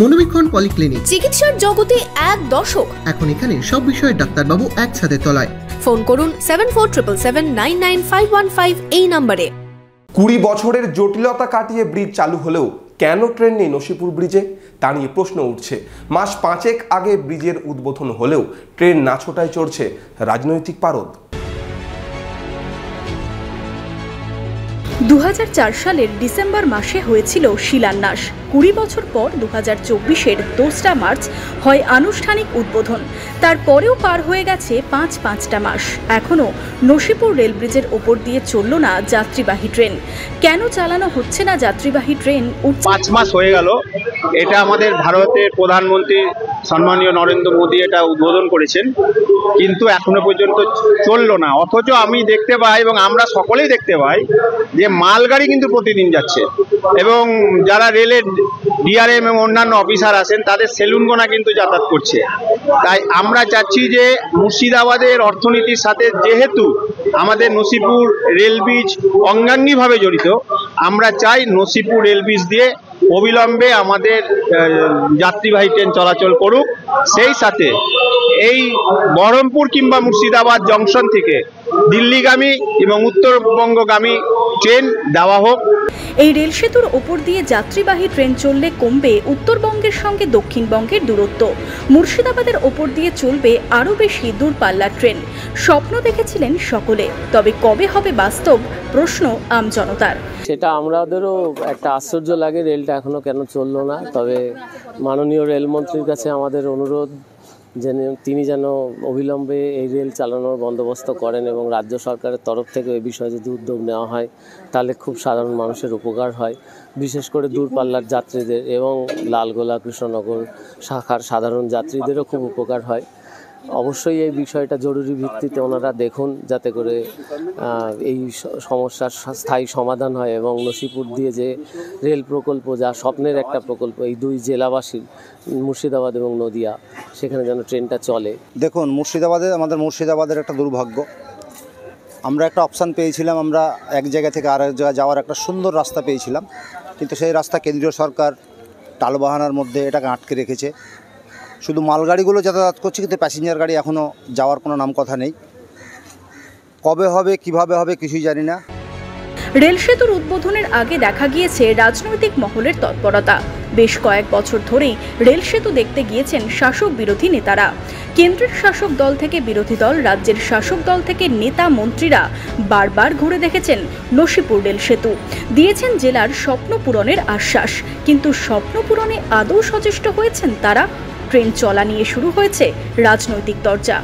মনোবীক্ষণ polyclinic, চিকিৎসার জগতে এক দশক। এখন এখানে সব বিষয়ে ডাক্তারবাবু একসাথে তলায়। ফোন করুন 7477999515 এই নম্বরে। 20 বছরের জটিলতা কাটিয়ে ব্রিজ চালু হলেও কেন ট্রেন নেই নসিপুর ব্রিজে, তা নিয়ে প্রশ্ন উঠছে। মাস 5 আগে ব্রিজের উদ্বোধন হলেও ট্রেন না ছোটায় চড়ছে রাজনৈতিক পারদ। 2004 সালের ডিসেম্বর মাসে হয়েছিল শিলান্যাস। 20 বছর পর 2024-এর 2রা মার্চ হয় আনুষ্ঠানিক উদ্বোধন। তারপরেও পার হয়ে গেছে পাঁচটা মাস, এখনও নসিপুর রেল ব্রিজের ওপর দিয়ে চলল না যাত্রীবাহী ট্রেন। কেন চালানো হচ্ছে না যাত্রীবাহী ট্রেন? 5 মাস হয়ে গেল। এটা আমাদের ভারতের প্রধানমন্ত্রী সম্মানীয় নরেন্দ্র মোদী এটা উদ্বোধন করেছেন, কিন্তু এখনো পর্যন্ত চললো না। অথচ আমি দেখতে পাই এবং আমরা সকলেই দেখতে পাই যে মালগাড়ি কিন্তু প্রতিদিন যাচ্ছে এবং যারা রেলের ডিআরএম এবং অন্যান্য অফিসার আছেন তাদের সেলুনগোনা কিন্তু যাতায়াত করছে। তাই আমরা চাচ্ছি যে মুর্শিদাবাদের অর্থনীতির সাথে যেহেতু আমাদের নসিপুর রেল ব্রিজ অঙ্গাঙ্গিভাবে জড়িত, আমরা চাই নসিপুর রেল ব্রিজ দিয়ে অবিলম্বে আমাদের যাত্রীবাহী ট্রেন চলাচল করুক। সেই সাথে এই বহরমপুর কিংবা মুর্শিদাবাদ জংশন থেকে দিল্লিগামী এবং উত্তরবঙ্গগামী ট্রেন দেওয়া হোক। এই রেল সেতুর ওপর দিয়ে যাত্রীবাহী ট্রেন চললে কমবে উত্তরবঙ্গের সঙ্গে দক্ষিণবঙ্গের দূরত্ব। মুর্শিদাবাদের ওপর দিয়ে চলবে আরও বেশি দূরপাল্লার ট্রেন। স্বপ্ন দেখেছিলেন সকলে, তবে কবে হবে বাস্তব, প্রশ্ন আমজনতার। সেটা আমাদেরও একটা আশ্চর্য লাগে, রেলটা এখনও কেন চললো না। তবে মাননীয় রেলমন্ত্রীর কাছে আমাদের অনুরোধ যে তিনি যেন অবিলম্বে এই রেল চালানোর বন্দোবস্ত করেন এবং রাজ্য সরকারের তরফ থেকে এই বিষয়ে যদি উদ্যোগ নেওয়া হয় তাহলে খুব সাধারণ মানুষের উপকার হয়, বিশেষ করে দূরপাল্লার যাত্রীদের এবং লালগোলা কৃষ্ণনগর শাখার সাধারণ যাত্রীদেরও খুব উপকার হয়। অবশ্যই এই বিষয়টা জরুরি ভিত্তিতে ওনারা দেখুন, যাতে করে এই সমস্যার স্থায়ী সমাধান হয় এবং নসিপুর দিয়ে যে রেল প্রকল্প, যা স্বপ্নের একটা প্রকল্প এই দুই জেলাবাসীর, মুর্শিদাবাদ এবং নদিয়া, সেখানে যেন ট্রেনটা চলে। দেখুন, আমাদের মুর্শিদাবাদের একটা দুর্ভাগ্য, আমরা একটা অপশান পেয়েছিলাম, আমরা এক জায়গা থেকে আরেক জায়গায় যাওয়ার একটা সুন্দর রাস্তা পেয়েছিলাম, কিন্তু সেই রাস্তা কেন্দ্রীয় সরকার টালবাহানার মধ্যে এটাকে আটকে রেখেছে। শুধু মালগাড়িগুলো যাতায়াত করছে, কিন্তু প্যাসেঞ্জার গাড়ি এখনও যাওয়ার কোনো নাম কথা নেই। কবে হবে, কিভাবে হবে কিছুই জানি না। রেল সেতুর উদ্বোধনের আগে দেখা গিয়েছে রাজনৈতিক মহলের তৎপরতা। বেশ কয়েক বছর ধরেই রেল সেতু দেখতে গিয়েছেন শাসক বিরোধী নেতারা। কেন্দ্রের শাসক দল থেকে বিরোধী দল, রাজ্যের শাসক দল থেকে নেতা মন্ত্রীরা বারবার ঘুরে দেখেছেন নসিপুর রেল সেতু, দিয়েছেন জেলার স্বপ্ন পূরণের আশ্বাস। কিন্তু স্বপ্ন পূরণে আদৌ সচেষ্ট হয়েছেন তারা? ট্রেন চলা নিয়ে শুরু হয়েছে রাজনৈতিক চর্চা।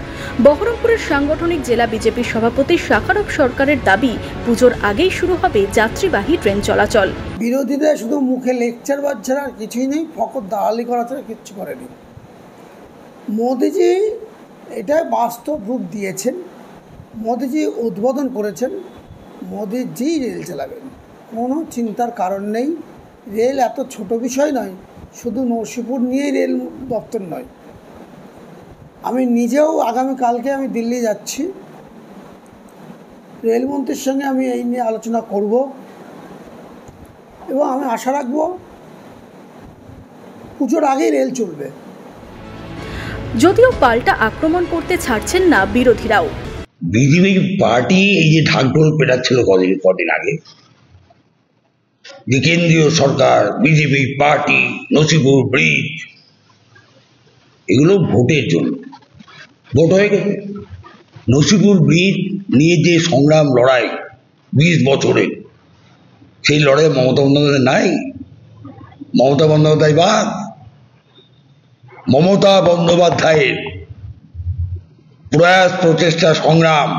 বহরমপুরের সাংগঠনিক জেলা বিজেপি সভাপতি শাকারব সরকারের দাবি, পুজোর আগেই শুরু হবে যাত্রীবাহী ট্রেন চলাচল। বিরোধীদের শুধু মুখে লেকচার ছাড়া আর কিছুই নেই, ফকর দালালি করা ছাড়া কিচ্ছু করেনি। মোদিজি এটা বাস্তব রূপ দিয়েছেন, মোদিজি উদ্বোধন করেছেন, মোদিজি রেল চালাবেন, কোনো চিন্তার কারণ নেই। রেল এত ছোট বিষয় নয়, শুধু নসিপুর নিয়েই রেল দপ্তর নয়। আমি নিজেও আগামীকালকে আমি দিল্লি যাচ্ছি, রেলমন্ত্রীর সঙ্গে আমি এই নিয়ে আলোচনা করব এবং আমি আশা রাখব পুজোর আগেই রেল চলবে। যদিও পাল্টা আক্রমণ করতে ছাড়ছেন না বিরোধীরাও। বিজেপি পার্টি এই যে ঢাকঢোল পেটাচ্ছিল কদিন আগে, যে কেন্দ্রীয় সরকার, বিজেপি পার্টি, নসিপুর ব্রিজ, এগুলো ভোটের জন্য। ভোট হয়ে গেছে। নসিপুর ব্রিজ নিয়ে যে সংগ্রাম, লড়াই 20 বছরের, সেই লড়াই মমতা বন্দ্যোপাধ্যায় নাই। মমতা বন্দ্যোপাধ্যায় বাদ। মমতা বন্দ্যোপাধ্যায়ের প্রয়াস, প্রচেষ্টা, সংগ্রাম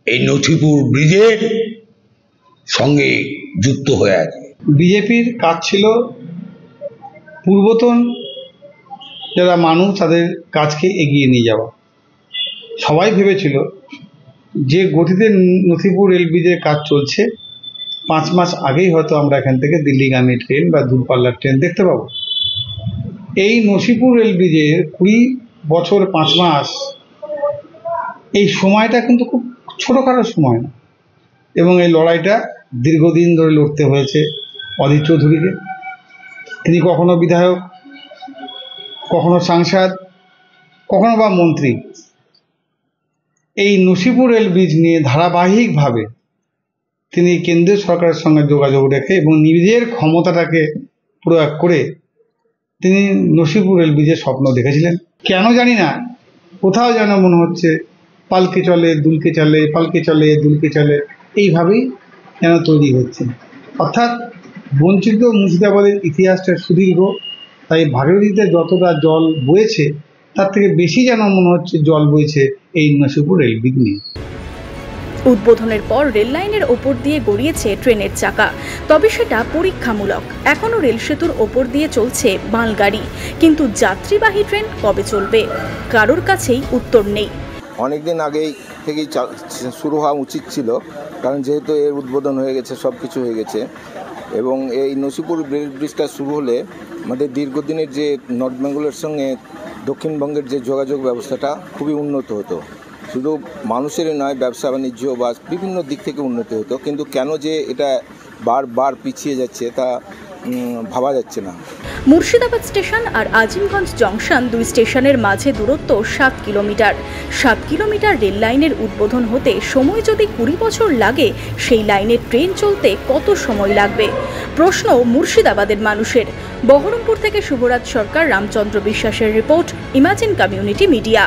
এই নসিপুর ব্রিজের সঙ্গে যুক্ত হয়ে আছে। বিজেপির কাজ ছিল পূর্বতন যারা মানুষ তাদের কাজকে এগিয়ে নিয়ে যাওয়া। সবাই ভেবেছিল যে গতিতে নসিপুর রেল ব্রিজের কাজ চলছে, 5 মাস আগেই হয়তো আমরা এখান থেকে দিল্লিগামী ট্রেন বা দূরপাল্লার ট্রেন দেখতে পাবো। এই নসিপুর রেল ব্রিজের 20 বছর 5 মাস, এই সময়টা কিন্তু খুব ছোটোখাটো সময় না, এবং এই লড়াইটা দীর্ঘদিন ধরে লড়তে হয়েছে অধীর চৌধুরীকে। তিনি কখনো বিধায়ক কখনো সাংসদ, কখনো বা মন্ত্রী এই নসিপুর রেল ব্রিজ নিয়ে ধারাবাহিকভাবে তিনি কেন্দ্রীয় সরকারের সঙ্গে যোগাযোগ রেখে এবং নিজের ক্ষমতাটাকে প্রয়োগ করে তিনি নসিপুর রেল ব্রিজের স্বপ্ন দেখেছিলেন। কেন জানি না, কোথাও যেন মনে হচ্ছে পালকে চলে দুলকে চলে, পালকে চলে দুলকে চলে, এইভাবেই যেন তৈরি হচ্ছে। অর্থাৎ বঞ্চিত মুর্শিদাবাদের ইতিহাসটা সুদীর্ঘ, তাই ভাগীরথীতে যতটা জল বয়েছে তার থেকে বেশি যেন মনে হচ্ছে জল বইছে এই নসিপুর রেল ব্রিজ নিয়ে। উদ্বোধনের পর রেল লাইনের ওপর দিয়ে গড়িয়েছে ট্রেনের চাকা, তবে সেটা পরীক্ষামূলক। এখনো রেল সেতুর ওপর দিয়ে চলছে মালগাড়ি, কিন্তু যাত্রীবাহী ট্রেন কবে চলবে কারোর কাছেই উত্তর নেই। অনেকদিন আগেই থেকেই শুরু হওয়া উচিত ছিল, কারণ যেহেতু এর উদ্বোধন হয়ে গেছে, সব কিছু হয়ে গেছে, এবং এই নসিপুর রেল ব্রিজটা শুরু হলে আমাদের দীর্ঘদিনের যে নর্থ বেঙ্গলের সঙ্গে দক্ষিণবঙ্গের যে যোগাযোগ ব্যবস্থাটা খুবই উন্নত হতো। শুধু মানুষেরই নয়, ব্যবসা বাণিজ্য বা বিভিন্ন দিক থেকে উন্নতি হতো, কিন্তু কেন যে এটা বারবার পিছিয়ে যাচ্ছে তা ভাবা যাচ্ছে না। মুর্শিদাবাদ স্টেশন আর আজিমগঞ্জ জংশন দুই স্টেশনের মাঝে দূরত্ব 7 কিলোমিটার। 7 কিলোমিটার রেল লাইনের উদ্বোধন হতে সময় যদি 20 বছর লাগে, সেই লাইনে ট্রেন চলতে কত সময় লাগবে প্রশ্ন মুর্শিদাবাদের মানুষের। বহরমপুর থেকে শুভরাজ সরকার, রামচন্দ্র বিশ্বাসের রিপোর্ট, ইমাজিন কমিউনিটি মিডিয়া।